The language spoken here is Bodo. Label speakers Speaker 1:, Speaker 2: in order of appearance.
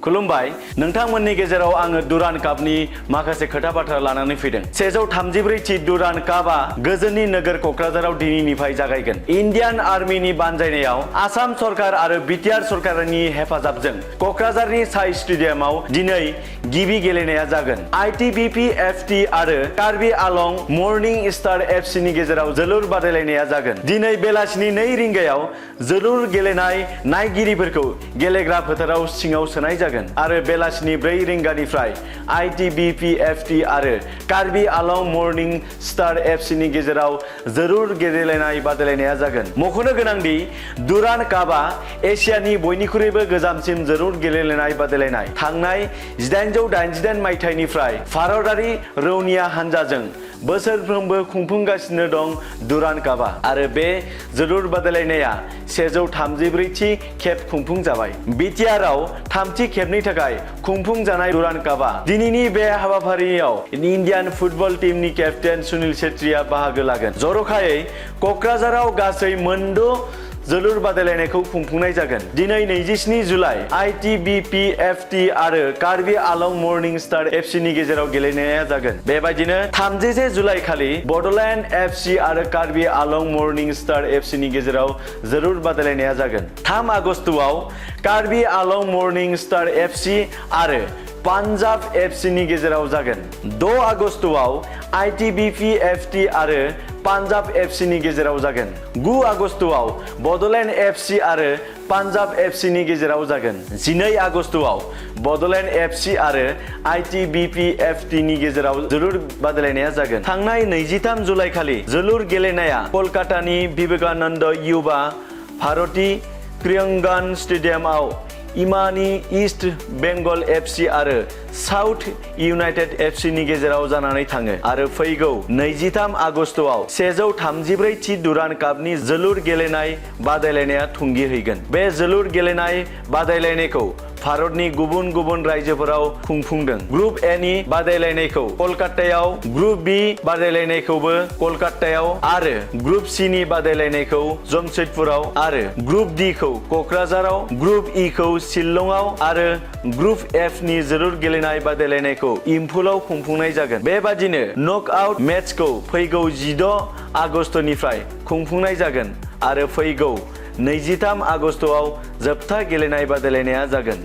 Speaker 1: खुलुमबाय नोंथांमोननि गेजेराव आङो दुरान्ड कापनि माखासे खोथा बाथ्रा लानानै फैदों 134थि दुरान्ड कापआ गोजोननि नोगोर क'क्राझाराव दिनैनिफ्राय जागायगोन इन्डियान आर्मिनि बानजायनायाव आसाम सरकार आरो बिटिआर सरकारनि हेफाजाबजों क'क्राझारनि साइ स्टेडियामाव दिनै गिबि गेलेनाया जागोन आईटीबीपी एफटी आरो कार्बि आलं मर्निं स्टार एफसीनि गेजेराव जोलुर बादायलायनाया जागोन दिनै बेलासिनि 2 रिंगायाव जोलुर गेलेनाय नायगिरिफोरखौ गेलेग्रा फोथाराव सिङाव सोनाय जागोन आरो बेलासिनि 4 रिंगानिफ्राय आईटीबीपी एफटी आरो कार्बि आलं मर्निं स्टार एफसीनि गेजेराव जोलुर गेलेनाय बादायलायनाया जागोन मख'नो गोनांदि दुरान्ड कापआ एशियानि बयनिख्रुइबो गोजामसिन जोलुर गेलेनाय बादायलायनाय थांनाय 1888 मायथाइनिफ्राय भारतारि रौनिया हानजाजों बोसोरफ्रोमबो खुंफुंगासिनो दं दुरान्ड कापआ आरो बे जोलुर बादायलायनाया 134थि खेब खुंफुं जाबाय बिटिआरआव 3थि खेबनि थाखाय खुंफुं जानाय दुरान्ड कापआ दिनैनि बे हाबाफारियाव इन्डियान फुटबल टीमनि केप्टेन सुनील छेत्रीआ बाहागो लागोन जर'खायै क'क्राझाराव गासै 6 जोलुर बादायलायनायखौ खुंफुंनाय जागोन दिनै 27 जुलाइ आईटीबीपी एफटी आरो कार्बि आलं मर्निं स्टार एफसीनि गेजेराव गेलेनाया जागोन बेबायदिनो 31 जुलाइ खालि बड'लेण्ड एफसी आरो कार्बि आलं मर्निं स्टार एफसीनि गेजेराव जोलुर बादायलायनाया जागोन 3 आगस्तआव कार्बि आलं मर्निं स्टार एफसी आरो पान्जाब एफसीनि गेजेराव जागोन 6 आगस्तआव आईटीबीपी एफटी आरो पान्जाब एफसीनि गेजेराव जागोन 9 आगस्तआव बड'लेण्ड एफसी आरो पान्जाब एफसीनि गेजेराव जागोन 12 आगस्तआव बड'लेण्ड एफसी आरो आईटीबीपी एफटीनि गेजेराव जोलुर बादायलायनाया जागोन थांनाय 23 जुलाइ खालि जोलुर गेलेनाया कलकातानि विवेकानन्द युवा भारती क्रीड़ांगन स्टेडियामाव इमानि इस्ट बेंगल एफसी आरो साउथ इउनाइटेड एफसीनि गेजेराव जानानै थाङो आरो फैगौ 23 आगस्तआव 134थि दुरान्ड कापनि जोलुर गेलेनाय बादायलायनाया थुंगिहैगोन बे जोलुर गेलेनाय बादायलायनायखौ भारतनि गुबुन गुबुन रायजोफोराव खुंफुंदों ग्रुप ए नि बादायलायनायखौ कलकातायाव ग्रुप बी बादायलायनायखौबो कलकातायाव आरो ग्रुप सी नि बादायलायनायखौ जमशेदपुराव आरो ग्रुप डी खौ क'क्राझाराव ग्रुप ई खौ शिलंआव आरो ग्रुप एफ नि जोलुर गेलेनाय बादायलायनायखौ इम्फलाव खुंफुंनाय जागोन बेबादिनो नकआउट मेचखौ फैगौ 16 आगस्तनिफ्राय खुंफुंनाय जागोन आरो फैगौ 23 आगस्तआव जोबथा गेलेनाय बादायलायनाया जागोन।